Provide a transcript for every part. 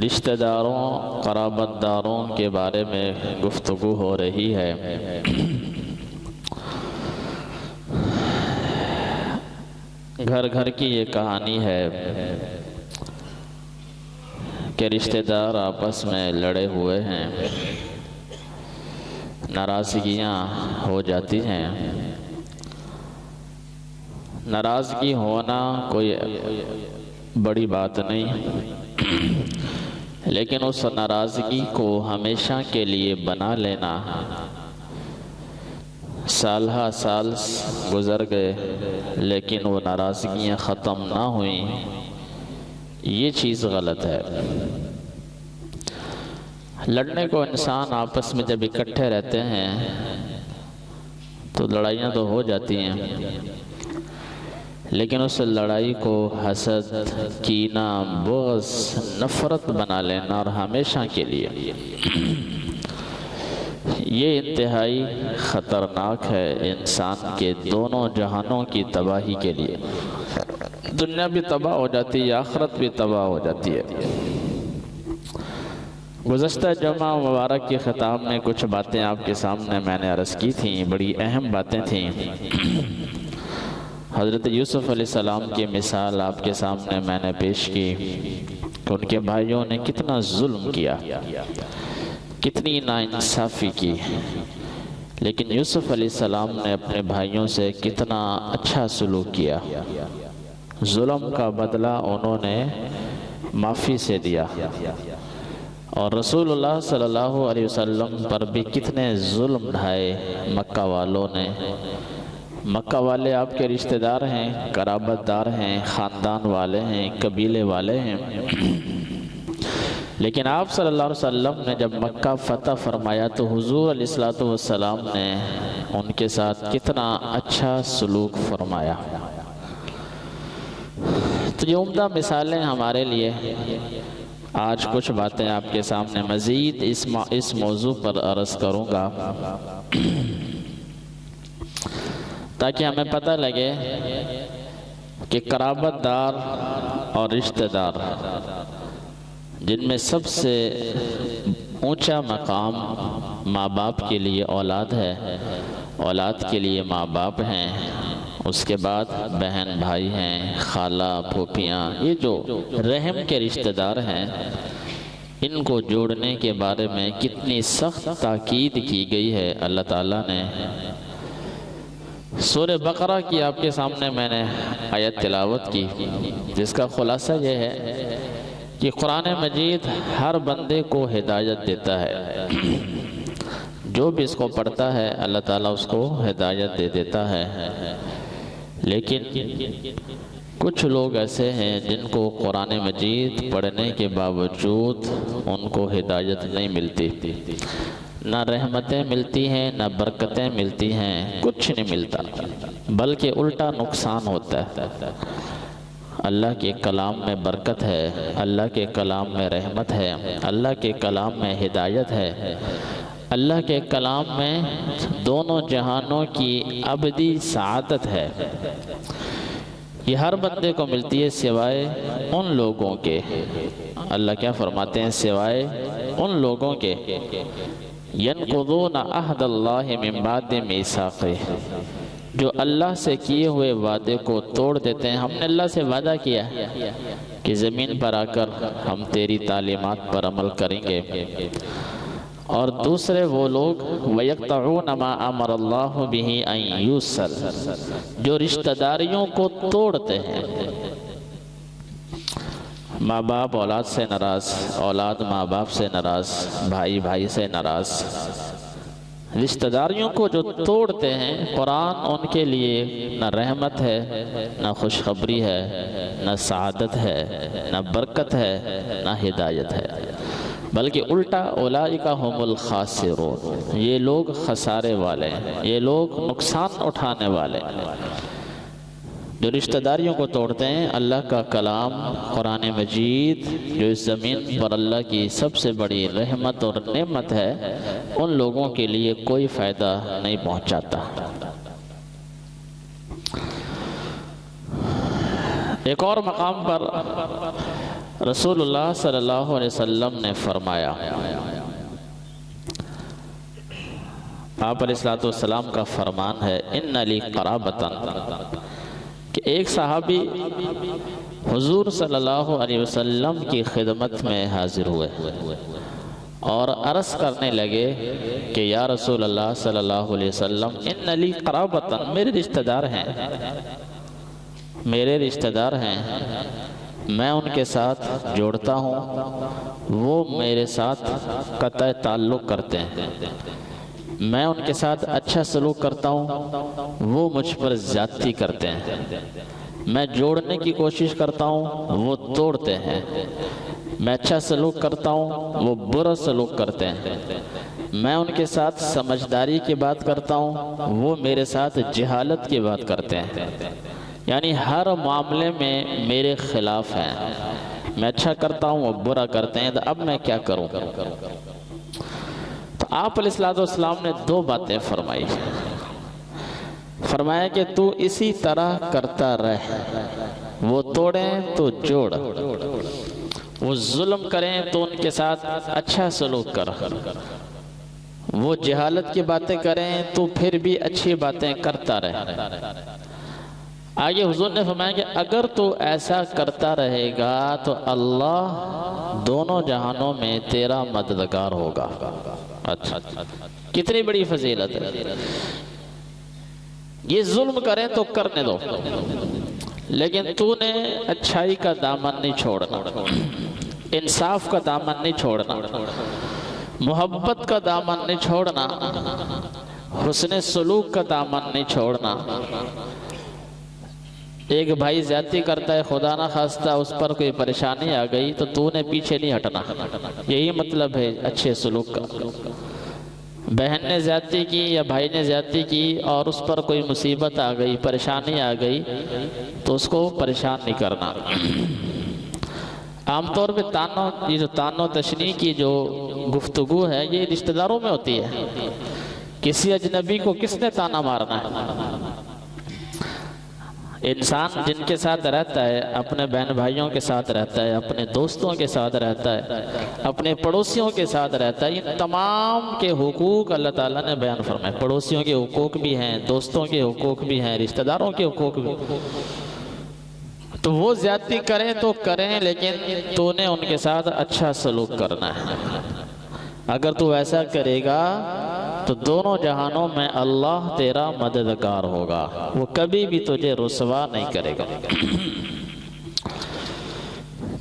رشتہ داروں قرابت داروں کے بارے میں گفتگو ہو رہی ہے۔ گھر گھر کی یہ کہانی ہے کہ رشتہ دار آپس میں لڑے ہوئے ہیں، ناراضگیاں ہو جاتی ہیں۔ ناراضگی ہونا کوئی بڑی بات نہیں، لیکن اس ناراضگی کو ہمیشہ کے لیے بنا لینا، سالہ سال گزر گئے لیکن وہ ناراضگیاں ختم نہ ہوئیں، یہ چیز غلط ہے۔ لڑنے کو انسان آپس میں جب اکٹھے رہتے ہیں تو لڑائیاں تو ہو جاتی ہیں، لیکن اس لڑائی کو حسد، کینہ، بغض، نفرت بنا لینا اور ہمیشہ کے لیے، یہ انتہائی خطرناک ہے انسان کے دونوں جہانوں کی تباہی کے لیے۔ دنیا بھی تباہ ہو جاتی ہے، آخرت بھی تباہ ہو جاتی ہے۔ گزشتہ جمعہ مبارک کے خطاب میں کچھ باتیں آپ کے سامنے میں نے عرض کی تھیں، بڑی اہم باتیں تھیں۔ حضرت یوسف علیہ السلام کی مثال آپ کے سامنے میں نے پیش کی کہ ان کے بھائیوں نے کتنا ظلم کیا، کتنی ناانصافی کی، لیکن یوسف علیہ السلام نے اپنے بھائیوں سے کتنا اچھا سلوک کیا۔ ظلم کا بدلہ انہوں نے معافی سے دیا، اور رسول اللہ صلی اللہ علیہ وسلم پر بھی کتنے ظلم ڈھائے مکہ والوں نے۔ مکہ والے آپ کے رشتہ دار ہیں، قرابت دار ہیں، خاندان والے ہیں، قبیلے والے ہیں، لیکن آپ صلی اللہ علیہ وسلم نے جب مکہ فتح فرمایا تو حضور علیہ السلام نے ان کے ساتھ کتنا اچھا سلوک فرمایا۔ تو یہ عمدہ مثالیں ہمارے لیے۔ آج کچھ باتیں آپ کے سامنے مزید اس موضوع پر عرض کروں گا تاکہ ہمیں پتہ لگے کہ قرابت دار اور رشتہ دار، جن میں سب سے اونچا مقام ماں باپ کے لیے اولاد ہے، اولاد کے لیے ماں باپ ہیں، اس کے بعد بہن بھائی ہیں، خالہ پھوپھیاں، یہ جو رحم کے رشتہ دار ہیں، ان کو جوڑنے کے بارے میں کتنی سخت تاکید کی گئی ہے۔ اللہ تعالیٰ نے سورہ بقرہ کی آپ کے سامنے میں نے آیت تلاوت کی، جس کا خلاصہ یہ ہے کہ قرآن مجید ہر بندے کو ہدایت دیتا ہے، جو بھی اس کو پڑھتا ہے اللہ تعالیٰ اس کو ہدایت دے دیتا ہے، لیکن کچھ لوگ ایسے ہیں جن کو قرآن مجید پڑھنے کے باوجود ان کو ہدایت نہیں ملتی، نہ رحمتیں ملتی ہیں، نہ برکتیں ملتی ہیں، کچھ نہیں ملتا، بلکہ الٹا نقصان ہوتا ہے۔ اللہ کے کلام میں برکت ہے، اللہ کے کلام میں رحمت ہے، اللہ کے کلام میں ہدایت ہے، اللہ کے کلام میں دونوں جہانوں کی ابدی سعادت ہے۔ یہ ہر بندے کو ملتی ہے سوائے ان لوگوں کے، اللہ کیا فرماتے ہیں، سوائے ان لوگوں کے يَنْقُضُونَ عَهْدَ اللَّهِ مِنْ بَعْدِ مِيثَاقِهِ، جو اللہ سے کیے ہوئے وعدے کو توڑ دیتے ہیں۔ ہم نے اللہ سے وعدہ کیا کہ زمین پر آ کر ہم تیری تعلیمات پر عمل کریں گے، اور دوسرے وہ لوگ وَيَقْطَعُونَ مَا أَمَرَ اللَّهُ بِهِ أَن يُوصَلَ، جو رشتہ داریوں کو توڑتے ہیں۔ ماں باپ اولاد سے ناراض، اولاد ماں باپ سے ناراض، بھائی بھائی سے ناراض، رشتہ داریوں کو جو توڑتے ہیں، قرآن ان کے لیے نہ رحمت ہے، نہ خوشخبری ہے، نہ سعادت ہے، نہ برکت ہے، نہ ہدایت ہے، بلکہ الٹا اولئک هم الخاسرون، یہ لوگ خسارے والے ہیں، یہ لوگ نقصان اٹھانے والے ہیں، جو رشتہ داریوں کو توڑتے ہیں۔ اللہ کا کلام قرآن مجید جو اس زمین پر اللہ کی سب سے بڑی رحمت اور نعمت ہے، ان لوگوں کے لیے کوئی فائدہ نہیں پہنچاتا۔ ایک اور مقام پر رسول اللہ صلی اللہ علیہ وسلم نے فرمایا، آپ علیہ السلام کا فرمان ہے، ان لی قرابتن، کہ ایک صحابی حضور صلی اللہ علیہ وسلم کی خدمت میں حاضر ہوئے اور عرض کرنے لگے کہ یا رسول اللہ صلی اللہ علیہ وسلم، ان لی قرابتن، میرے رشتہ دار ہیں، میرے رشتہ دار ہیں، میں ان کے ساتھ جوڑتا ہوں، وہ میرے ساتھ قطع تعلق کرتے ہیں، میں ان کے ساتھ اچھا سلوک کرتا ہوں، وہ مجھ پر زیادتی کرتے ہیں، میں جوڑنے کی کوشش کرتا ہوں، وہ توڑتے ہیں، میں اچھا سلوک کرتا ہوں، وہ برا سلوک کرتے ہیں، میں ان کے ساتھ سمجھداری کی بات کرتا ہوں، وہ میرے ساتھ جہالت کی بات کرتے ہیں، یعنی ہر معاملے میں میرے خلاف ہیں، میں اچھا کرتا ہوں، وہ برا کرتے ہیں، تو اب میں کیا کروں؟ تو آپ علیہ السلام نے دو باتیں فرمائی، فرمایا کہ تو اسی طرح کرتا رہ، وہ توڑیں تو جوڑ، وہ ظلم کریں تو ان کے ساتھ اچھا سلوک کر، وہ جہالت کی باتیں کریں تو پھر بھی اچھی باتیں کرتا رہ۔ آگے حضور نے فرمایا کہ اگر تو ایسا کرتا رہے گا تو اللہ دونوں جہانوں میں تیرا مددگار ہوگا۔ اچھا، کتنی بڑی فضیلت ہے، یہ ظلم کریں تو کرنے دو، لیکن تو نے اچھائی کا دامن نہیں چھوڑنا، انصاف کا دامن نہیں چھوڑنا، محبت کا دامن نہیں چھوڑنا، حسن سلوک کا دامن نہیں چھوڑنا۔ ایک بھائی زیادتی کرتا ہے، خدا نہ خواستہ اس پر کوئی پریشانی آ گئی تو نے پیچھے نہیں ہٹنا، یہی مطلب ہے اچھے سلوک کا۔ بہن نے زیادتی کی یا بھائی نے زیادتی کی اور اس پر کوئی مصیبت آ گئی، پریشانی آ گئی تو اس کو پریشان نہیں کرنا۔ عام طور پہ یہ جو تان و تشنیع کی جو گفتگو ہے یہ رشتہ داروں میں ہوتی ہے، کسی اجنبی کو کس نے تانا مارنا ہے؟ انسان جن کے ساتھ رہتا ہے، اپنے بہن بھائیوں کے ساتھ رہتا ہے، اپنے دوستوں کے ساتھ رہتا ہے، اپنے پڑوسیوں کے ساتھ رہتا ہے، ان تمام کے حقوق اللہ تعالیٰ نے بیان فرمائے۔ پڑوسیوں کے حقوق بھی ہیں، دوستوں کے حقوق بھی ہیں، رشتہ داروں کے حقوق بھی۔ تو وہ زیادتی کریں تو کریں، لیکن تو نے ان کے ساتھ اچھا سلوک کرنا ہے۔ اگر تو ایسا کرے گا تو دونوں جہانوں میں اللہ تیرا مددگار ہوگا، وہ کبھی بھی تجھے رسوا نہیں کرے گا۔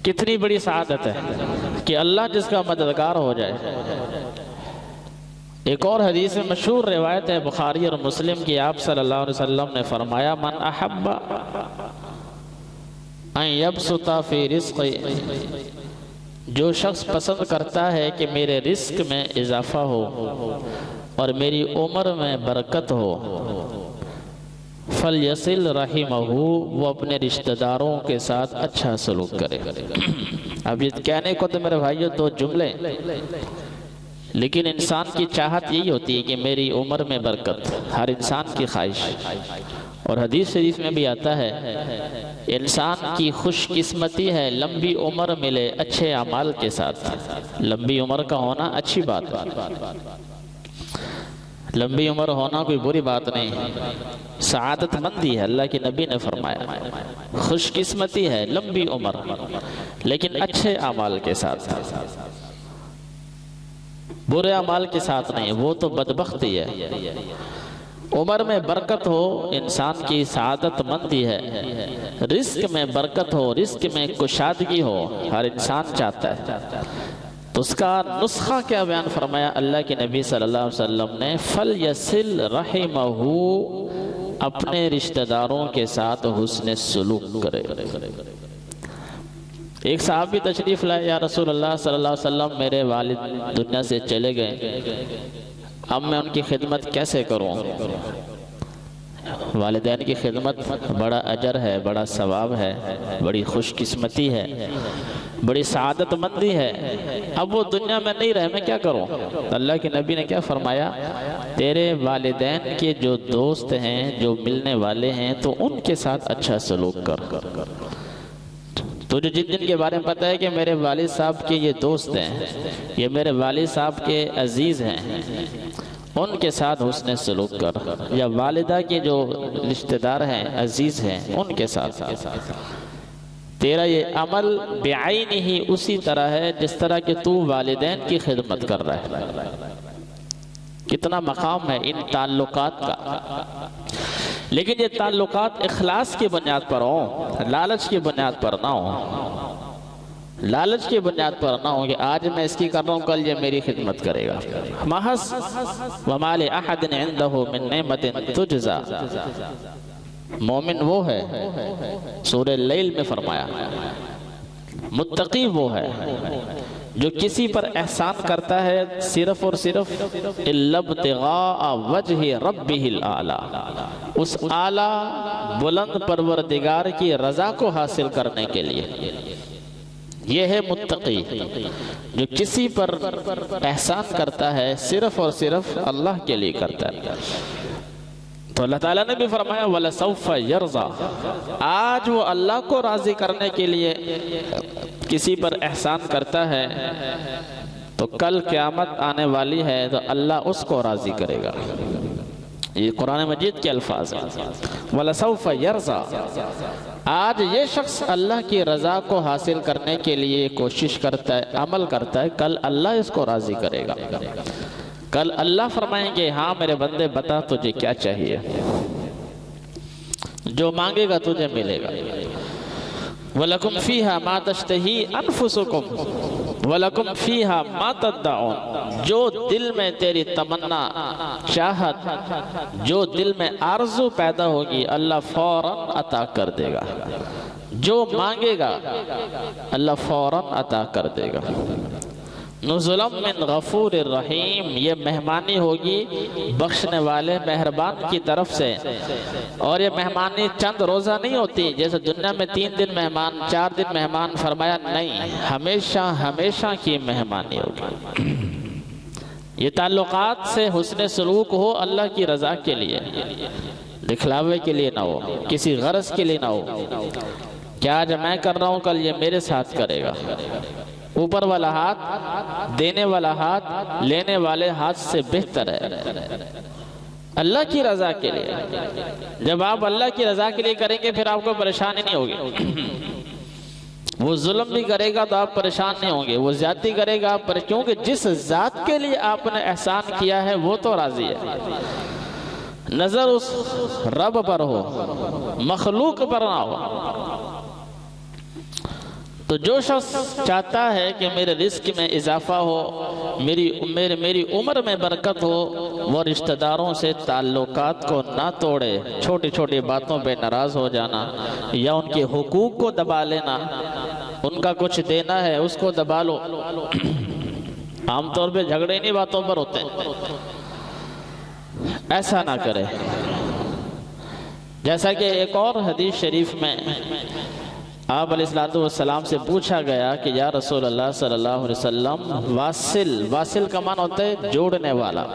کتنی بڑی سعادت ہے کہ اللہ جس کا مددگار ہو جائے۔ ایک اور حدیث میں مشہور روایت ہے بخاری اور مسلم کی، آپ صلی اللہ علیہ وسلم نے فرمایا، من احب ان یبسط فی رزق، جو شخص پسند کرتا ہے کہ میرے رزق میں اضافہ ہو اور میری عمر میں برکت ہو، فَلْيَصِلْ رَحِمَهُ، وہ اپنے رشتہ داروں کے ساتھ اچھا سلوک کرے۔ اب یہ کہنے کو تو میرے بھائیو دو جملے، لیکن انسان کی چاہت یہی ہوتی ہے کہ میری عمر میں برکت، ہر انسان کی خواہش۔ اور حدیث شریف میں بھی آتا ہے، انسان کی خوش قسمتی ہے لمبی عمر ملے اچھے اعمال کے ساتھ۔ لمبی عمر کا ہونا اچھی بات ہے، لمبی عمر ہونا کوئی بری بات نہیں، سعادت مندی ہے۔ اللہ کے نبی نے فرمایا خوش قسمتی ہے لمبی عمر، لیکن اچھے اعمال کے ساتھ، برے اعمال کے ساتھ نہیں، وہ تو بدبختی ہے۔ عمر میں برکت ہو انسان کی سعادت مندی ہے، رزق میں برکت ہو، رزق میں کشادگی ہو، ہر انسان چاہتا ہے۔ تو اس کا نسخہ کیا بیان فرمایا اللہ کے نبی صلی اللہ علیہ وسلم نے، فَلْيَصِلْ رَحِمَهُ، اپنے رشتہ داروں کے ساتھ حسن سلوک کرے۔ ایک صحابی تشریف لائے، یا رسول اللہ صلی اللہ علیہ وسلم، میرے والد دنیا سے چلے گئے، اب میں ان کی خدمت کیسے کروں؟ والدین کی خدمت بڑا اجر ہے، بڑا ثواب ہے، بڑی خوش قسمتی ہے، بڑی سعادت مندی ہے۔ اب وہ دنیا میں نہیں رہے، میں کیا کروں؟ اللہ کے نبی نے کیا فرمایا، تیرے والدین کے جو دوست ہیں، جو ملنے والے ہیں، تو ان کے ساتھ اچھا سلوک کر۔ تجھے جن جن کے بارے میں پتہ ہے کہ میرے والد صاحب کے یہ دوست ہیں، یہ میرے والد صاحب کے عزیز ہیں، ان کے ساتھ حسن سلوک کر، یا والدہ کے جو رشتہ دار ہیں، عزیز ہیں، ان کے ساتھ تیرا یہ عمل بعین ہی اسی طرح ہے جس طرح کہ تو والدین کی خدمت کر رہا ہے۔ کتنا مقام ہے ان تعلقات کا، لیکن یہ تعلقات اخلاص کی بنیاد پر ہوں، لالچ کی بنیاد پر نہ ہوں، لالچ کی بنیاد پر نہ ہوں کہ آج میں اس کی کر رہا ہوں، کل یہ میری خدمت کرے گا۔ محض وَمَا لِأَحَدٍ عِنْدَهُ مِن نِعْمَةٍ تُجْزَى، مومن وہ ہے، سورہ لیل میں فرمایا، متقی وہ ہے جو کسی پر احسان کرتا ہے صرف اور صرف إِلَّا ابْتِغَاءَ وَجْهِ رَبِّهِ الْأَعْلَى، اس اعلیٰ بلند پروردگار کی رضا کو حاصل کرنے کے لیے۔ یہ ہے متقی جو کسی پر احسان کرتا ہے صرف اور صرف اللہ کے لیے کرتا ہے۔ تو اللہ تعالیٰ نے بھی فرمایا وَلَسَوْفَ يَرْضَى، آج وہ اللہ کو راضی کرنے کے لیے کسی پر احسان کرتا ہے تو کل قیامت آنے والی ہے تو اللہ اس کو راضی کرے گا۔ یہ قرآن مجید کے الفاظ ہیں، وَلَسَوْفَ يَرْضَى، آج یہ شخص اللہ کی رضا کو حاصل کرنے کے لیے کوشش کرتا ہے، عمل کرتا ہے، کل اللہ اس کو راضی کرے گا۔ کل اللہ فرمائیں گے ہاں میرے بندے بتا تجھے کیا چاہیے، جو مانگے گا تجھے ملے گا۔ وَلَكُمْ فِيهَا مَا تَشْتَهِي أَنفُسُكُمْ وَلَكُمْ فِيهَا مَا تَدَّعُونَ، جو دل میں تیری تمنا، چاہت، جو دل میں آرزو پیدا ہوگی اللہ فوراً عطا کر دے گا، جو مانگے گا اللہ فوراً عطا کر دے گا۔ نزلم من غفور الرحیم، یہ مہمانی ہوگی بخشنے والے مہربان کی طرف سے، اور یہ مہمانی چند روزہ نہیں ہوتی جیسے دنیا میں 3 دن مہمان، 4 دن مہمان، فرمایا نہیں، ہمیشہ ہمیشہ کی مہمانی ہوگی۔ یہ تعلقات سے حسن سلوک ہو اللہ کی رضا کے لیے، دکھلاوے کے لیے نہ ہو، کسی غرض کے لیے نہ ہو کہ آج میں کر رہا ہوں کل یہ میرے ساتھ کرے گا۔ اوپر والا ہاتھ، دینے والا ہاتھ لینے والے ہاتھ سے بہتر ہے، اللہ کی رضا کے لیے۔ جب آپ اللہ کی رضا کے لیے کریں گے پھر آپ کو پریشانی نہیں ہوگی۔ وہ ظلم بھی کرے گا تو آپ پریشان نہیں ہوں گے، وہ زیادتی کرے گا آپ کیونکہ جس ذات کے لیے آپ نے احسان کیا ہے وہ تو راضی ہے۔ نظر اس رب پر ہو، مخلوق پر نہ ہو۔ تو جو شخص چاہتا ہے کہ میرے رزق میں اضافہ ہو، میری عمر میں برکت ہو، وہ رشتہ داروں سے تعلقات کو نہ توڑے، چھوٹی چھوٹی باتوں پہ ناراض ہو جانا یا ان کے حقوق کو دبا لینا، ان کا کچھ دینا ہے اس کو دبا لو۔ عام طور پہ جھگڑے انہی باتوں پر ہوتے ہیں، ایسا نہ کرے۔ جیسا کہ ایک اور حدیث شریف میں آپ علیہ السلام سے پوچھا گیا کہ یا رسول اللہ صلی اللہ علیہ وسلم، واصل کا معنی ہوتا ہے جوڑنے والا،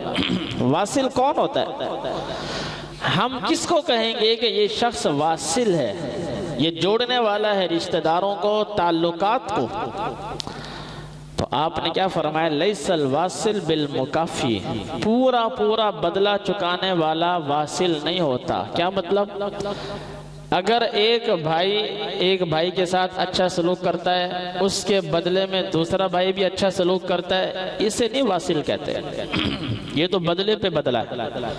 واصل کون ہوتا ہے؟ ہم کس کو کہیں گے کہ یہ شخص واصل ہے، یہ جوڑنے والا ہے رشتہ داروں کو، تعلقات کو؟ تو آپ نے کیا فرمایا؟ لیس الواصل بالمکافی، پورا بدلہ چکانے والا واصل نہیں ہوتا۔ کیا مطلب؟ اگر ایک بھائی کے ساتھ اچھا سلوک کرتا ہے، اس کے بدلے میں دوسرا بھائی بھی اچھا سلوک کرتا ہے، اسے نہیں واصل کہتے۔ یہ تو بدلے پہ بدلہ ہے،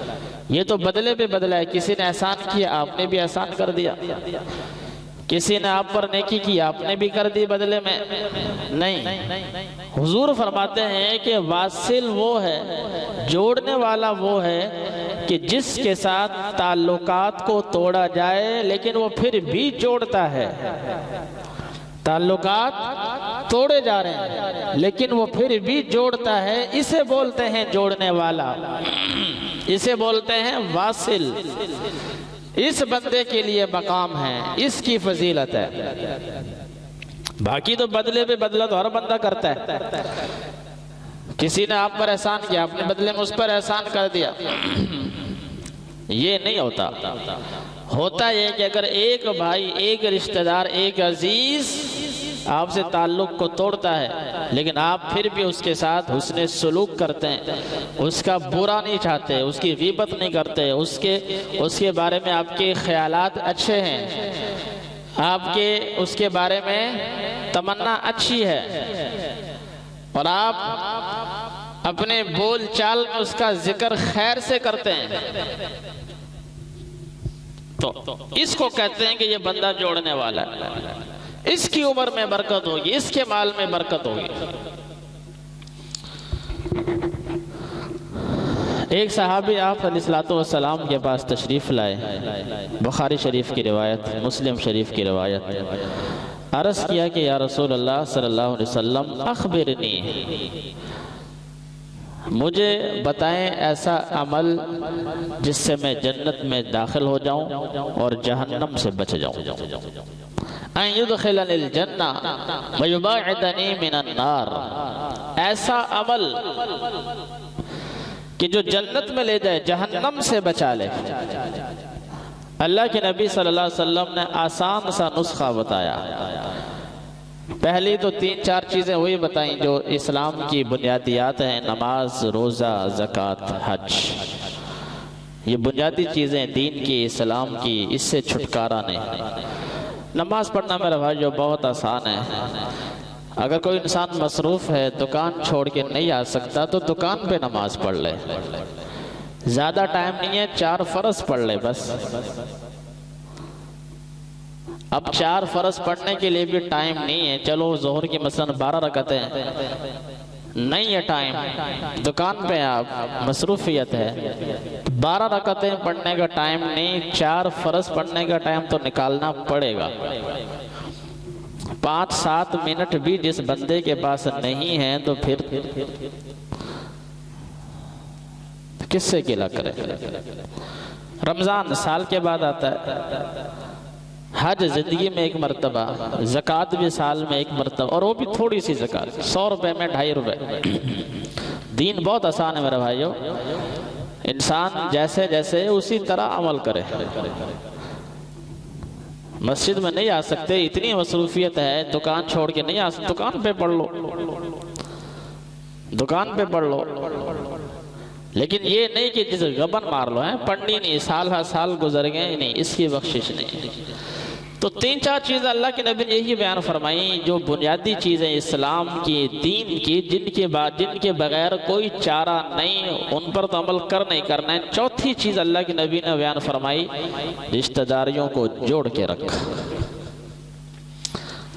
یہ تو بدلے پہ بدلہ ہے۔ کسی نے احسان کیا آپ نے بھی احسان کر دیا، کسی نے آپ پر نیکی کی آپ نے بھی کر دی بدلے میں، نہیں۔ حضور فرماتے ہیں کہ واصل وہ ہے، جوڑنے والا وہ ہے کہ جس کے ساتھ تعلقات کو توڑا جائے لیکن وہ پھر بھی جوڑتا ہے۔ تعلقات توڑے جا رہے ہیں لیکن وہ پھر بھی جوڑتا ہے، اسے بولتے ہیں جوڑنے والا، اسے بولتے ہیں واصل۔ اس بندے کے لیے مقام ہے، اس کی فضیلت ہے۔ باقی تو بدلے پہ بدلہ تو ہر بندہ کرتا ہے۔ کسی نے آپ پر احسان کیا، آپ نے بدلے میں اس پر احسان کر دیا، یہ نہیں ہوتا۔ ہوتا یہ کہ اگر ایک بھائی، ایک رشتہ دار، ایک عزیز آپ سے تعلق کو توڑتا ہے، لیکن آپ پھر بھی اس کے ساتھ حسن سلوک کرتے ہیں، اس کا برا نہیں چاہتے، اس کی غیبت نہیں کرتے، اس کے بارے میں آپ کے خیالات اچھے ہیں، آپ کے اس کے بارے میں تمنا اچھی ہے، اور آپ اپنے بول چال میں اس کا ذکر خیر سے کرتے ہیں، تو اس کو کہتے ہیں کہ یہ بندہ جوڑنے والا ہے، اس کی عمر میں برکت ہوگی، اس کے مال میں برکت ہوگی۔ ایک صحابی آپ علیہ السلام کے پاس تشریف لائے، بخاری شریف کی روایت، مسلم شریف کی روایت، عرض کیا کہ یا رسول اللہ صلی اللہ علیہ وسلم اخبرنی، مجھے بتائیں ایسا عمل جس سے میں جنت میں داخل ہو جاؤں اور جہنم سے بچ جاؤں، ان یدخلنی الجنہ ویباعدنی من النار، ایسا عمل کہ جو جنت میں لے جائے، جہنم سے بچا لے۔ اللہ کے نبی صلی اللہ علیہ وسلم نے آسان سا نسخہ بتایا۔ پہلی تو 3-4 چیزیں وہی بتائیں جو اسلام کی بنیادیات ہیں، نماز، روزہ، زکوٰۃ، حج، یہ بنیادی چیزیں دین کی، اسلام کی، اس سے چھٹکارا نہیں۔ نماز پڑھنا میرا بھائی جو بہت آسان ہے، اگر کوئی انسان مصروف ہے، دکان چھوڑ کے نہیں آ سکتا تو دکان پہ نماز پڑھ لے، زیادہ ٹائم نہیں ہے، 4 فرض پڑھ لے بس۔ اب 4 فرض پڑھنے کے لیے بھی ٹائم نہیں ہے، چلو ظہر کی مثلا 12 رکعتیں نہیں ہے ٹائم، دکان پہ آپ مصروفیت ہے، 12 رکعتیں پڑھنے کا ٹائم نہیں، 4 فرض پڑھنے کا ٹائم تو نکالنا پڑے گا۔ 5-7 منٹ بھی جس بندے کے پاس نہیں ہے تو پھر کس سے گلہ کرے؟ رمضان سال کے بعد آتا ہے، حج زندگی میں 1 مرتبہ، زکوٰۃ بھی سال میں 1 مرتبہ، اور وہ بھی تھوڑی سی زکوٰۃ، 100 روپے میں 2.5 روپے۔ دین بہت آسان ہے میرے بھائیو، انسان جیسے جیسے اسی طرح عمل کرے۔ مسجد میں نہیں آ سکتے، اتنی مصروفیت ہے، دکان چھوڑ کے نہیں آ سکتے، دکان پہ پڑھ لو، دکان پہ پڑھ لو، لیکن یہ نہیں کہ جسے غبن مار لو، پڑھنی نہیں، سال ہر سال گزر گئے، نہیں، اس کی بخشش نہیں۔ تو 3-4 چیزیں اللہ کے نبی نے یہی بیان فرمائی جو بنیادی چیزیں اسلام کی، دین کی، جن کے بغیر کوئی چارہ نہیں، ان پر تو عمل کرنا ہے۔ چوتھی چیز اللہ کے نبی نے بیان فرمائی، رشتہ داریوں کو جوڑ کے رکھ،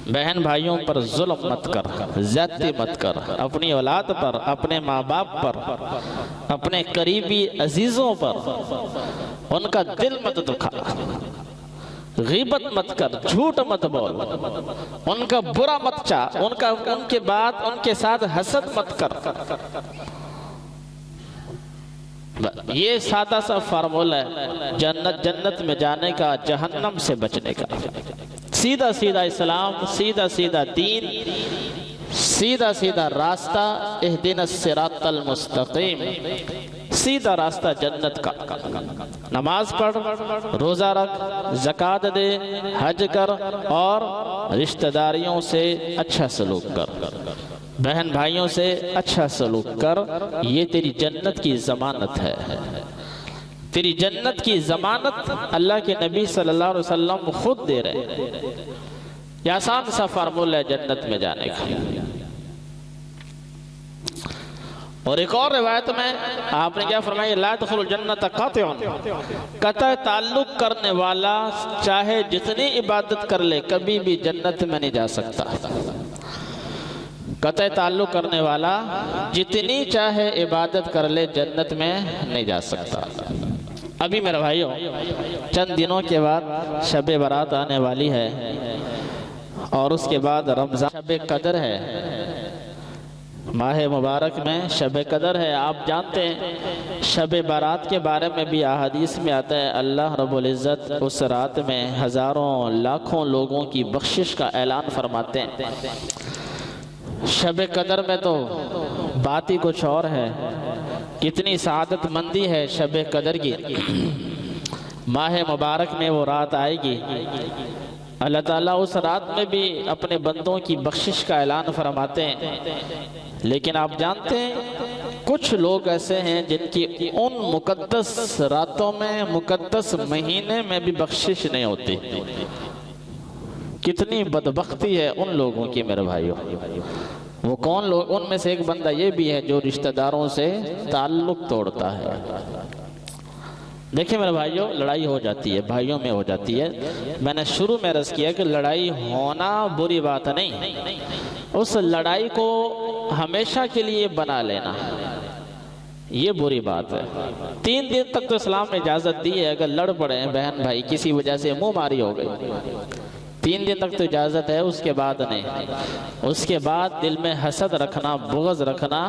بہن بھائیوں پر ظلم مت کر، زیادتی مت کر، اپنی اولاد پر، اپنے ماں باپ پر، اپنے قریبی عزیزوں پر ان کا دل مت دکھا، غیبت مت کر، جھوٹ مت بول، ان کا برا مت چاہ، ان کے بعد ان کے ساتھ حسد مت کر۔ یہ سادہ سا فارمولہ ہے جنت میں جانے کا، جہنم سے بچنے کا۔ سیدھا سیدھا اسلام، سیدھا سیدھا دین، سیدھا سیدھا راستہ، اہدنا الصراط المستقیم، سیدھا راستہ جنت کا۔ نماز پڑھ، روزہ رکھ، زکوٰۃ دے، حج کر، اور رشتہ داریوں سے اچھا سلوک کر، بہن بھائیوں سے اچھا سلوک کر، یہ تیری جنت کی ضمانت ہے۔ تیری جنت کی ضمانت اللہ کے نبی صلی اللہ علیہ وسلم خود دے رہے ہیں۔ یہ آسان سا فارمولہ ہے جنت میں جانے کا۔ اور ایک اور روایت میں آپ نے کیا فرمایا، لا يدخل الجنت قاطع، قطع تعلق کرنے والا چاہے جتنی عبادت کر لے کبھی بھی جنت میں نہیں جا سکتا۔ قطع تعلق کرنے والا جتنی چاہے عبادت کر لے جنت میں نہیں جا سکتا۔ ابھی میرے بھائیوں چند دنوں کے بعد شب برات آنے والی ہے، اور اس کے بعد رمضان، شب قدر ہے، ماہ مبارک میں شب قدر ہے۔ آپ جانتے ہیں شب برات کے بارے میں بھی احادیث میں آتا ہے، اللہ رب العزت اس رات میں ہزاروں لاکھوں لوگوں کی بخشش کا اعلان فرماتے ہیں۔ شب قدر میں تو بات ہی کچھ اور ہے، کتنی سعادت مندی ہے شب قدر کی۔ ماہ مبارک میں وہ رات آئے گی اللہ تعالیٰ اس رات میں بھی اپنے بندوں کی بخشش کا اعلان فرماتے ہیں، لیکن آپ جانتے ہیں کچھ لوگ ایسے ہیں جن کی ان مقدس راتوں میں، مقدس مہینے میں بھی بخشش نہیں ہوتی۔ کتنی بدبختی ہے ان لوگوں کی میرے بھائیوں۔ وہ کون لوگ؟ ان میں سے ایک بندہ یہ بھی ہے جو رشتہ داروں سے تعلق توڑتا ہے۔ دیکھیں میرے بھائیوں، لڑائی ہو جاتی ہے، بھائیوں میں ہو جاتی ہے۔ میں نے شروع میں عرض کیا کہ لڑائی ہونا بری بات نہیں، اس لڑائی کو ہمیشہ کے لیے بنا لینا یہ بری بات ہے۔ 3 دن تک تو اسلام نے اجازت دی ہے، اگر لڑ پڑے ہیں بہن بھائی کسی وجہ سے منہ ماری ہو گئی، 3 دن تک تو اجازت ہے، اس کے بعد نہیں۔ اس کے بعد دل میں حسد رکھنا، بغض رکھنا،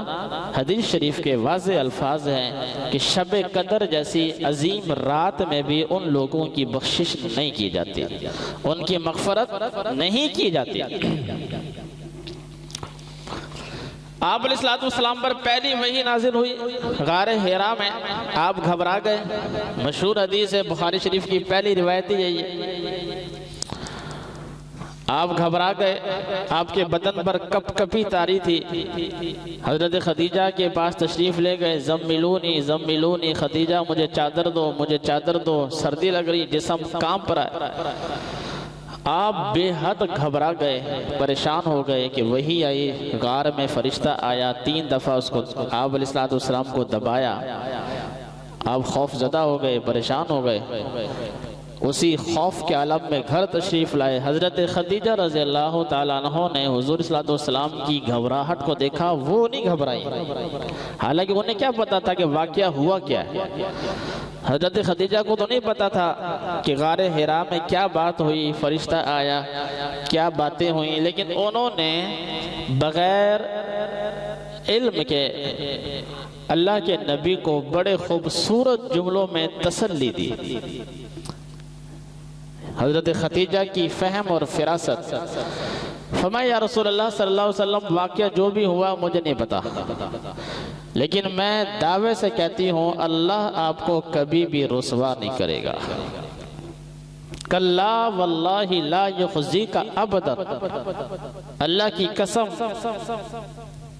حدیث شریف کے واضح الفاظ ہیں کہ شب قدر جیسی عظیم رات میں بھی ان لوگوں کی بخشش نہیں کی جاتی، ان کی مغفرت نہیں کی جاتی۔ آپ علیہ السلام پر پہلی وحی نازل ہوئی غار حرا میں، آپ گھبرا گئے۔ مشہور حدیث ہے، بخاری شریف کی پہلی روایت یہی ہے، آپ گھبرا گئے، آپ کے بدن پر کپ کپی تاری تھی۔ حضرت خدیجہ کے پاس تشریف لے گئے، زملونی زملونی، خدیجہ مجھے چادر دو، مجھے چادر دو، سردی لگ رہی، جسم کانپ رہا ہے۔ آپ بے حد گھبرا گئے، پریشان ہو گئے کہ وہی آئی، غار میں فرشتہ آیا، 3 دفعہ اس کو آپ علیہ السلام کو دبایا۔ آپ خوف زدہ ہو گئے، پریشان ہو گئے۔ اسی خوف کے عالم میں گھر تشریف لائے۔ حضرت خدیجہ رضی اللہ تعالیٰ عنہ نے حضور صلی اللہ علیہ وسلم کی گھبراہٹ کو دیکھا، وہ نہیں گھبرائی، حالانکہ انہیں کیا پتا تھا کہ واقعہ ہوا کیا ہے۔ حضرت خدیجہ کو تو نہیں پتا تھا کہ غار حرا میں کیا بات ہوئی، فرشتہ آیا، کیا باتیں ہوئیں، لیکن انہوں نے بغیر علم کے اللہ کے نبی کو بڑے خوبصورت جملوں میں تسلی دی۔ حضرت خدیجہ کی فہم اور فراست، فرمایا یا رسول اللہ صلی اللہ علیہ وسلم واقعہ جو بھی ہوا مجھے نہیں پتا، لیکن میں دعوے سے کہتی ہوں اللہ آپ کو کبھی بھی رسوا نہیں کرے گا۔ کلا واللہ لا یخزیک ابدا، اللہ کی قسم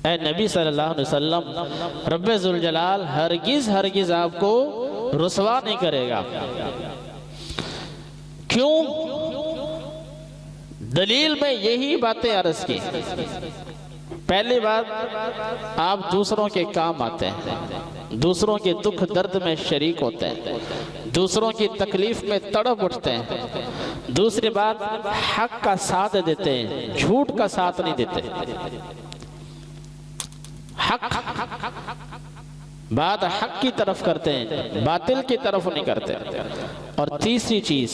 اے نبی صلی اللہ علیہ وسلم، رب ذوالجلال ہرگز ہرگز آپ کو رسوا نہیں کرے گا۔ کیوں؟ دلیل میں یہی باتیں عرض کی۔ پہلی بات، آپ دوسروں کے کام آتے ہیں، دوسروں کے دکھ درد میں شریک ہوتے ہیں، دوسروں کی تکلیف میں تڑپ اٹھتے ہیں۔ دوسری بات، حق کا ساتھ دیتے ہیں، جھوٹ کا ساتھ نہیں دیتے۔ بات حق کی طرف کرتے ہیں، باطل کی طرف نہیں کرتے۔ اور تیسری چیز،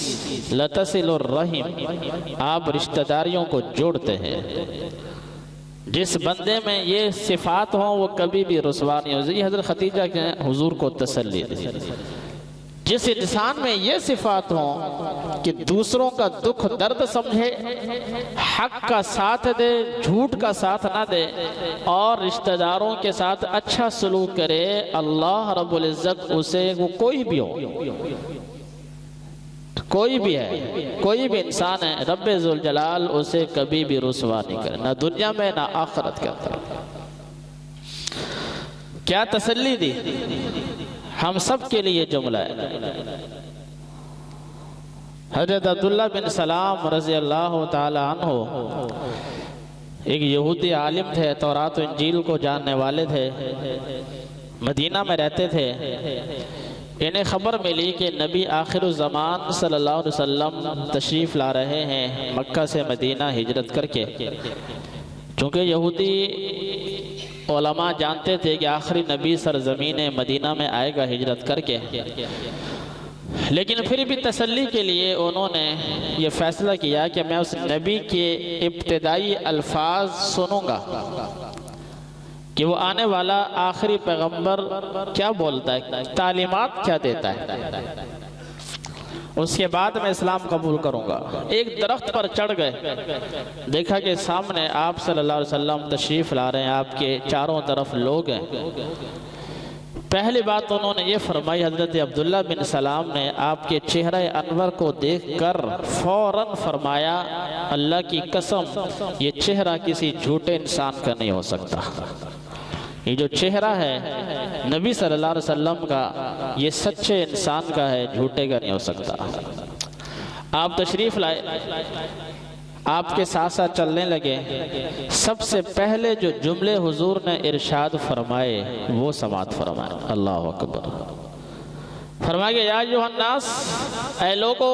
لتصل الرحم، آپ رشتہ داریوں کو جوڑتے ہیں۔ جس بندے میں یہ صفات ہوں وہ کبھی بھی رسوا نہیں ہوتی۔ حضرت خدیجہ کے حضور کو تسلی دی۔ جس انسان میں یہ صفات ہوں کہ دوسروں کا دکھ درد سمجھے، حق کا ساتھ دے، جھوٹ کا ساتھ نہ دے، اور رشتہ داروں کے ساتھ اچھا سلوک کرے، اللہ رب العزت اسے، وہ کوئی بھی ہو، کوئی بھی ہے، کوئی بھی انسان ہے، رب ذوالجلال اسے کبھی بھی رسوا نہیں کرے، نہ دنیا میں نہ آخرت کے اندر۔ کیا تسلی دی؟ ہم سب کے لیے جملہ ہے۔ حضرت عبداللہ بن سلام رضی اللہ تعالی عنہ ایک یہودی عالم تھے، تورات و انجیل کو جاننے والے تھے، مدینہ میں رہتے تھے۔ انہیں خبر ملی کہ نبی آخر الزمان صلی اللہ علیہ وسلم تشریف لا رہے ہیں مکہ سے مدینہ ہجرت کر کے۔ چونکہ یہودی علماء جانتے تھے کہ آخری نبی سرزمین مدینہ میں آئے گا ہجرت کر کے، لیکن پھر بھی تسلی کے لیے انہوں نے یہ فیصلہ کیا کہ میں اس نبی کے ابتدائی الفاظ سنوں گا کہ وہ آنے والا آخری پیغمبر کیا بولتا ہے، تعلیمات کیا دیتا ہے، اس کے بعد میں اسلام قبول کروں گا۔ ایک درخت پر چڑھ گئے، دیکھا کہ سامنے آپ صلی اللہ علیہ وسلم تشریف لا رہے ہیں، آپ کے چاروں طرف لوگ ہیں۔ پہلی بات انہوں نے یہ فرمائی، حضرت عبداللہ بن سلام نے آپ کے چہرہ انور کو دیکھ کر فوراً فرمایا اللہ کی قسم یہ چہرہ کسی جھوٹے انسان کا نہیں ہو سکتا، یہ جو چہرہ ہے نبی صلی اللہ علیہ وسلم کا یہ سچے انسان کا ہے، جھوٹے کا نہیں ہو سکتا۔ آپ تشریف لائے، آپ کے ساتھ ساتھ چلنے لگے، سب سے پہلے جو جملے حضور نے ارشاد فرمائے وہ سماعت فرمائے۔ اللہ اکبر۔ فرمائے یا ایھا الناس، اے لوگو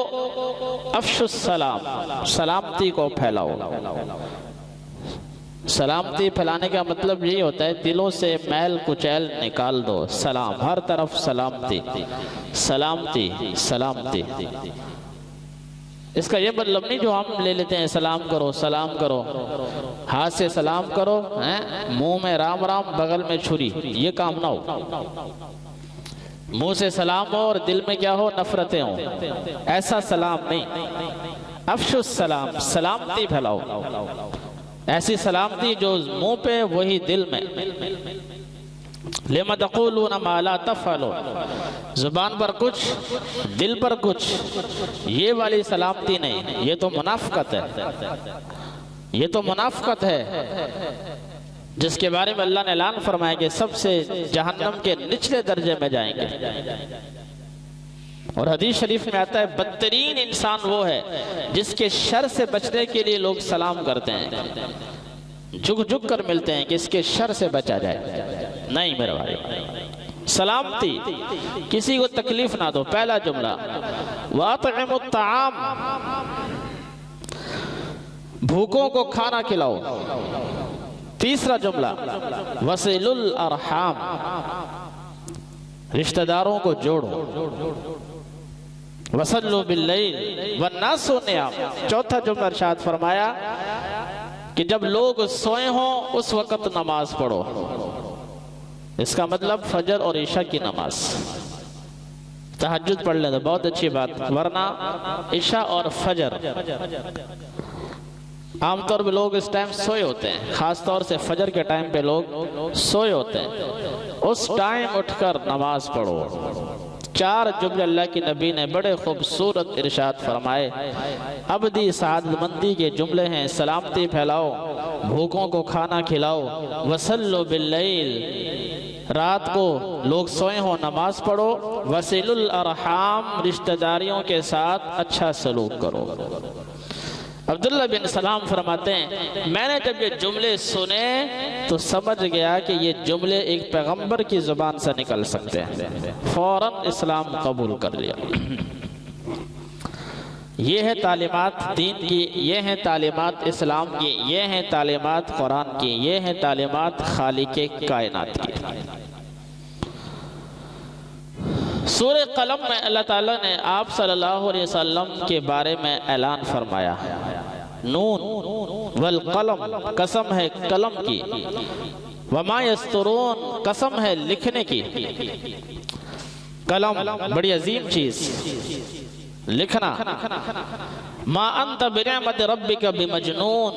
افشوا السلام، سلامتی کو پھیلاؤ۔ سلامتی پھیلانے کا مطلب یہی ہوتا ہے دلوں سے میل کچیل نکال دو، سلام، ہر طرف سلامتی سلامتی سلامتی۔ اس کا یہ مطلب نہیں جو ہم لے لیتے ہیں سلام کرو سلام کرو، ہاتھ سے سلام کرو، منہ میں رام رام بغل میں چھری، یہ کام نہ ہو۔ منہ سے سلام ہو اور دل میں کیا ہو، نفرتیں ہوں، ایسا سلام نہیں۔ افشوا السلام، سلامتی پھیلاؤ، ایسی سلامتی جو منہ پہ وہی دل میں۔ لِمَ تَقُولُونَ مَا لَا تَفْعَلُونَ، زبان پر کچھ دل پر کچھ، یہ والی سلامتی نہیں، یہ تو منافقت ہے، یہ تو منافقت ہے جس کے بارے میں اللہ نے اعلان فرمایا کہ سب سے جہنم کے نچلے درجے میں جائیں گے۔ اور حدیث شریف میں آتا ہے بدترین انسان وہ ہے جس کے شر سے بچنے کے لیے لوگ سلام کرتے ہیں، جھک جھک کر ملتے ہیں کہ اس کے شر سے بچا جائے۔ نہیں میرے بھائی، سلامتی، کسی کو تکلیف نہ دو، پہلا جملہ۔ وَأَطْعِمُوا الطَّعَامَ، بھوکوں کو کھانا کھلاؤ۔ تیسرا جملہ وَصِلُوا الْأَرْحَامَ، رشتہ داروں کو جوڑو۔ وَصَلُّوا بِاللَّيْلِ وَالنَّاسُ نِيَامٌ، چوتھا جملہ ارشاد فرمایا کہ جب لوگ سوئے ہوں اس وقت نماز پڑھو۔ اس کا مطلب فجر اور عشاء کی نماز، تہجد پڑھ لیں تو بہت اچھی بات، ورنہ عشاء اور فجر عام طور پہ لوگ اس ٹائم سوئے ہوتے ہیں، خاص طور سے فجر کے ٹائم پہ لوگ سوئے ہوتے ہیں، اس ٹائم اٹھ کر نماز پڑھو۔ چار جملے اللہ کی نبی نے بڑے خوبصورت ارشاد فرمائے، ابدی سعادت مندی کے جملے ہیں۔ سلامتی پھیلاؤ، بھوکوں کو کھانا کھلاؤ، وصلوا باللیل، رات کو لوگ سوئے ہوں نماز پڑھو، وصلوا الارحام، رشتہ داریوں کے ساتھ اچھا سلوک کرو۔ عبداللہ بن سلام فرماتے ہیں میں نے جب یہ جملے سنے تو سمجھ گیا کہ یہ جملے ایک پیغمبر کی زبان سے نکل سکتے ہیں، فوراً اسلام قبول کر لیا۔ یہ ہے تعلیمات دین کی، یہ ہیں تعلیمات اسلام کی، یہ ہیں تعلیمات قرآن کی، یہ ہیں تعلیمات خالق کائنات کی۔ سورہ قلم میں اللہ تعالیٰ نے آپ صلی اللہ علیہ وسلم کے بارے میں اعلان فرمایا، نون والقلم، قسم ہے قلم کی، وما یسترون، قسم ہے لکھنے کی۔ قلم بڑی عظیم چیز، لکھنا۔ ما انت بنعمت ربک بمجنون،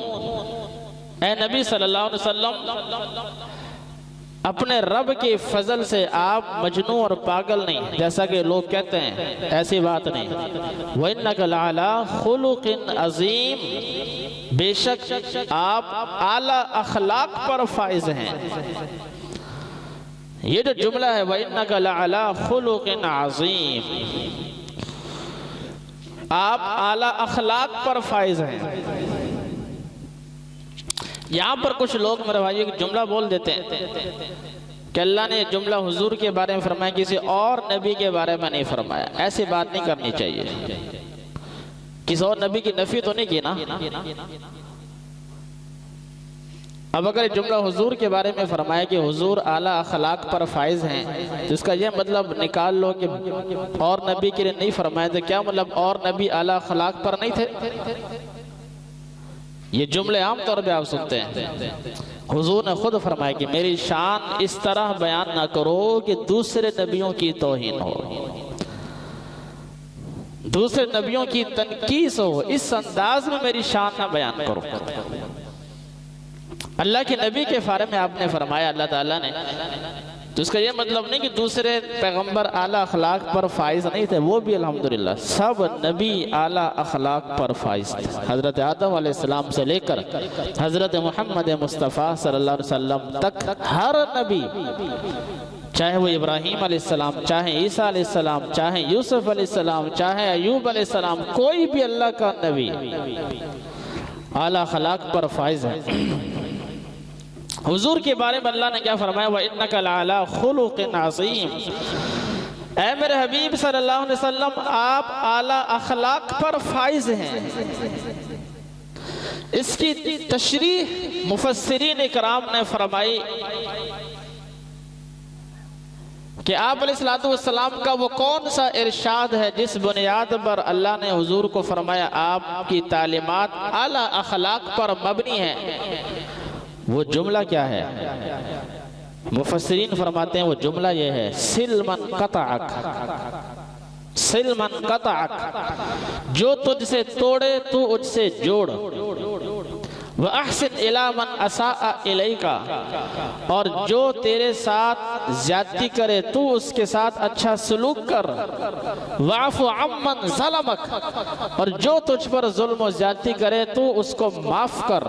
اے نبی صلی اللہ علیہ وسلم اپنے رب کی فضل سے آپ مجنون اور پاگل نہیں، جیسا کہ لوگ کہتے ہیں، ایسی بات نہیں۔ وَإِنَّكَ لَعَلَىٰ خُلُقٍ عَظِيمٍ، بے شک آپ اعلیٰ اخلاق پر فائز ہیں۔ یہ جو جملہ ہے وَإِنَّكَ لَعَلَىٰ خُلُقٍ عَظِيمٍ، آپ اعلیٰ اخلاق پر فائز ہیں۔ یہاں پر کچھ لوگ میرے بھائی ایک جملہ بول دیتے ہیں کہ اللہ نے جملہ حضور کے بارے میں فرمایا، کسی اور نبی کے بارے میں نہیں فرمایا۔ ایسی بات نہیں کرنی چاہیے، کسی اور نبی کی نفی تو نہیں کی نا۔ اب اگر جملہ حضور کے بارے میں فرمایا کہ حضور اعلیٰ اخلاق پر فائز ہیں تو اس کا یہ مطلب نکال لو کہ اور نبی کے لیے نہیں فرمایا، تو کیا مطلب اور نبی اعلیٰ اخلاق پر نہیں تھے؟ یہ جملے عام طور پہ آپ سنتے ہیں۔ حضور نے خود فرمایا کہ میری شان اس طرح بیان نہ کرو کہ دوسرے نبیوں کی توہین ہو، دوسرے نبیوں کی تنقیص ہو، اس انداز میں میری شان نہ بیان کرو۔ اللہ کے نبی کے بارے میں آپ نے فرمایا، اللہ تعالیٰ نے تو اس کا یہ مطلب نہیں کہ دوسرے پیغمبر اعلیٰ اخلاق پر فائز نہیں تھے، وہ بھی الحمدللہ سب نبی اعلیٰ اخلاق پر فائز تھے، حضرت آدم علیہ السلام سے لے کر حضرت محمد مصطفیٰ صلی اللہ علیہ وسلم تک ہر نبی، چاہے وہ ابراہیم علیہ السلام، چاہے عیسیٰ علیہ السلام، چاہے یوسف علیہ السلام، چاہے ایوب علیہ السلام، کوئی بھی اللہ کا نبی اعلیٰ اخلاق پر فائز ہے۔ حضور کے بارے میں اللہ نے کیا فرمایا؟ وَإِنَّكَ لَعَلَىٰ خُلُقٍ عَظِيمٍ، اے میرے حبیب صلی اللہ علیہ وسلم آپ اعلیٰ اخلاق پر فائز ہیں۔ اس کی تشریح مفسرین اکرام نے فرمائی کہ آپ علیہ السلام کا وہ کون سا ارشاد ہے جس بنیاد پر اللہ نے حضور کو فرمایا آپ کی تعلیمات اعلیٰ اخلاق پر مبنی ہیں؟ وہ جملہ کیا ہے؟ مفسرین فرماتے ہیں وہ جملہ یہ ہے، سلمن قطعک، سلمن قطعک، جو تجھ سے توڑے تو اجھ سے جوڑ، وَأَحْسِنْ إِلَىٰ مَنْ أَسَاءَ إِلَيْكَ، اور جو تیرے ساتھ زیادتی کرے تو اس کے ساتھ اچھا سلوک کر، وَعْفُ عَمَّنْ ظَلَمَكَ، اور جو تجھ پر ظلم و زیادتی کرے تو اس کو معاف کر۔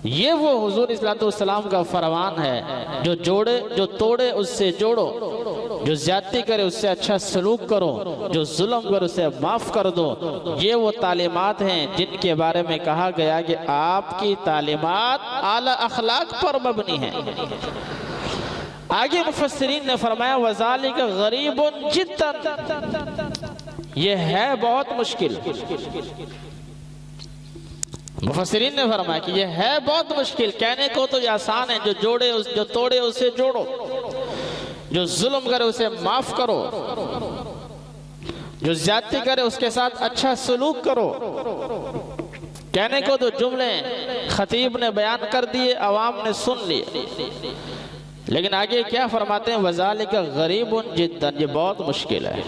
یہ وہ حضور صلی اللہ علیہ وسلم کا فرمان ہے، جو توڑے اس سے جوڑو، جو زیادتی کرے اس سے اچھا سلوک کرو، جو ظلم کرے اسے معاف کر دو۔ یہ وہ تعلیمات ہیں جن کے بارے میں کہا گیا کہ آپ کی تعلیمات اعلیٰ اخلاق پر مبنی ہیں۔ آگے مفسرین نے فرمایا وَذَلِكَ غَرِيبٌ جِدًّا، یہ ہے بہت مشکل۔ مفسرین نے فرمایا کہ یہ ہے بہت مشکل، کہنے کو تو یہ آسان ہے، جو توڑے اسے جوڑو، جو ظلم کرے اسے معاف کرو، جو زیادتی کرے اس کے ساتھ اچھا سلوک کرو۔ کہنے کو تو جملے خطیب نے بیان کر دیے، عوام نے سن لیے، لیکن آگے کیا فرماتے ہیں؟ وَذَلِكَ غَرِيبٌ جِدًّا، یہ بہت مشکل ہے،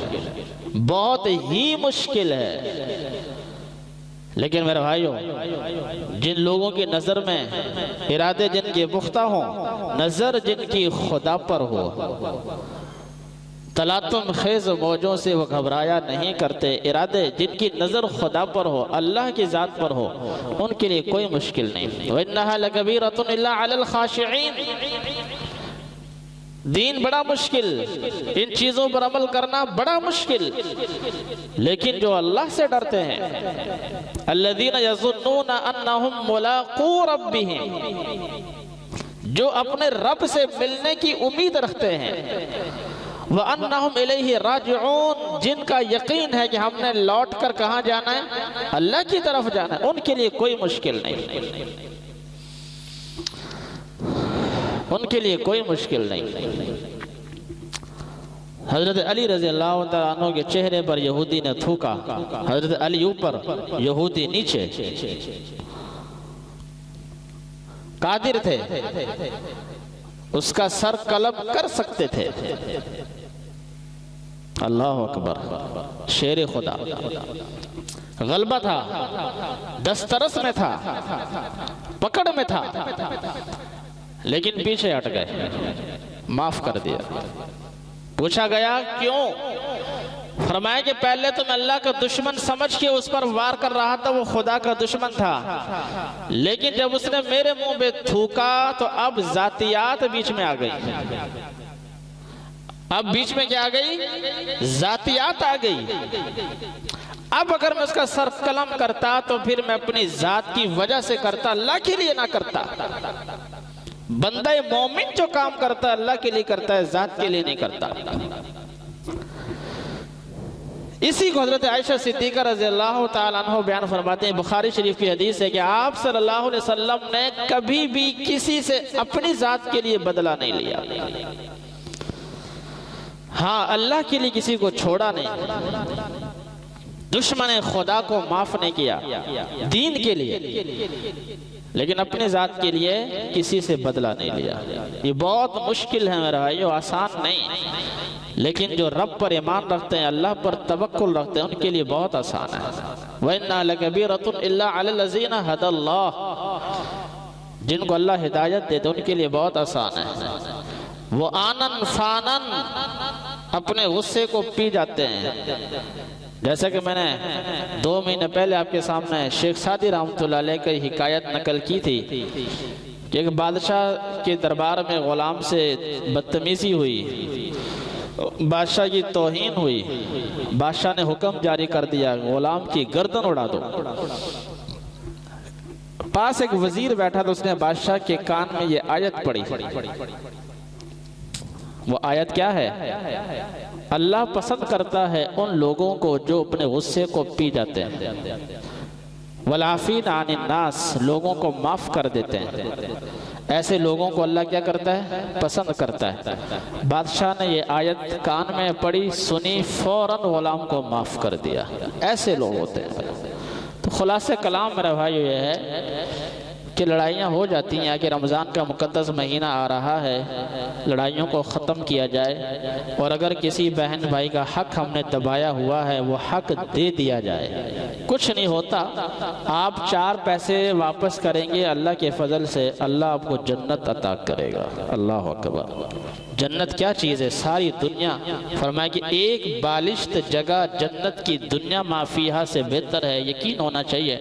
بہت ہی مشکل ہے۔ لیکن میرے بھائیوں، جن لوگوں کی نظر میں ارادے جن کے پختہ ہوں، نظر جن کی خدا پر ہو، تلاطم خیز موجوں سے وہ گھبرایا نہیں کرتے، ارادے جن کی نظر خدا پر ہو، اللہ کی ذات پر ہو، ان کے لیے کوئی مشکل نہیں۔ وَإِنَّهَا لَكَبِيرَةٌ إِلَّا عَلَى الْخَاشِعِينَ، دین بڑا مشکل، ان چیزوں پر عمل کرنا بڑا مشکل، لیکن جو اللہ سے ڈرتے ہیں، الذین یظنون انہم ملاقو ربہم، جو اپنے رب سے ملنے کی امید رکھتے ہیں، وَأَنَّهُمْ إِلَيْهِ رَاجِعُونَ، جن کا یقین ہے کہ ہم نے لوٹ کر کہاں جانا ہے؟ اللہ کی طرف جانا ہے، ان کے لیے کوئی مشکل نہیں، ان کے لیے کوئی مشکل نہیں۔ حضرت علی رضی اللہ تعالیٰ عنہ کے چہرے پر یہودی نے تھوکا، حضرت علی اوپر یہودی نیچے، قادر تھے، اس کا سر قلم کر سکتے تھے۔ اللہ اکبر، شیر خدا، غلبہ تھا، دسترس میں تھا، پکڑ میں تھا، لیکن پیچھے ہٹ گئے، معاف کر دیا۔ پوچھا گیا کیوں؟ فرمایا کہ پہلے تو میں اللہ کا دشمن سمجھ کے اس پر وار کر رہا تھا، وہ خدا کا دشمن تھا، لیکن جب اس نے میرے منہ پہ تھوکا تو اب ذاتیات بیچ میں آ گئی۔ اب بیچ میں کیا آ گئی؟ ذاتیات آ گئی۔ اب اگر میں اس کا سر قلم کرتا تو پھر میں اپنی ذات کی وجہ سے کرتا، اللہ کے لیے نہ کرتا۔ بندہ مومن جو کام کرتا ہے اللہ کے لیے کرتا ہے، ذات کے لیے نہیں کرتا۔ اسی کو حضرت عائشہ صدیقہ رضی اللہ تعالیٰ عنہ بیان فرماتے ہیں، بخاری شریف کی حدیث ہے کہ آپ صلی اللہ علیہ وسلم نے کبھی بھی کسی سے اپنی ذات کے لیے بدلہ نہیں لیا۔ ہاں، اللہ کے لیے کسی کو چھوڑا نہیں، دشمن خدا کو معاف نہیں کیا، دین کے لیے، لیکن اپنے ذات کے لیے کسی سے بدلہ نہیں لیا۔ یہ بہت مشکل ہے میرا بھائیو، آسان نہیں، لیکن جو رب پر ایمان رکھتے ہیں، اللہ پر توکل رکھتے ہیں، ان کے لیے بہت آسان ہے۔ وَإِنَّهَا لَكَبِيرَةٌ إِلَّا عَلَى الَّذِينَ هَدَى اللَّهُ، جن کو اللہ ہدایت دے تو ان کے لیے بہت آسان ہے۔ وہ آنن فانن اپنے غصے کو پی جاتے ہیں. جیسا کہ میں نے 2 مہینے پہلے آپ کے سامنے شیخ سعدی رحمۃ اللہ علیہ کی حکایت نقل کی تھی کہ ایک بادشاہ کے دربار میں غلام سے بدتمیزی ہوئی، بادشاہ کی توہین ہوئی. بادشاہ نے حکم جاری کر دیا غلام کی گردن اڑا دو. پاس ایک وزیر بیٹھا تھا، اس نے بادشاہ کے کان میں یہ آیت پڑھی. وہ آیت کیا ہے؟ اللہ پسند کرتا ہے ان لوگوں کو جو اپنے غصے کو پی جاتے ہیں. والعافین عن الناس، لوگوں کو معاف کر دیتے ہیں. ایسے لوگوں کو اللہ کیا کرتا ہے؟ پسند کرتا ہے. بادشاہ نے یہ آیت کان میں پڑھی، سنی، فوراً غلام کو معاف کر دیا. ایسے لوگ ہوتے ہیں. تو خلاصہ کلام میرا بھائی یہ ہے کہ لڑائیاں ہو جاتی ہیں. کہ رمضان کا مقدس مہینہ آ رہا ہے، لڑائیوں کو ختم کیا جائے، اور اگر کسی بہن بھائی کا حق ہم نے دبایا ہوا ہے وہ حق دے دیا جائے. کچھ نہیں ہوتا، آپ 4 پیسے واپس کریں گے، اللہ کے فضل سے اللہ آپ کو جنت عطا کرے گا. اللہ اکبر. جنت کیا چیز ہے؟ ساری دنیا. فرمایا کہ ایک بالشت جگہ جنت کی دنیا ما فیہا سے بہتر ہے. یقین ہونا چاہیے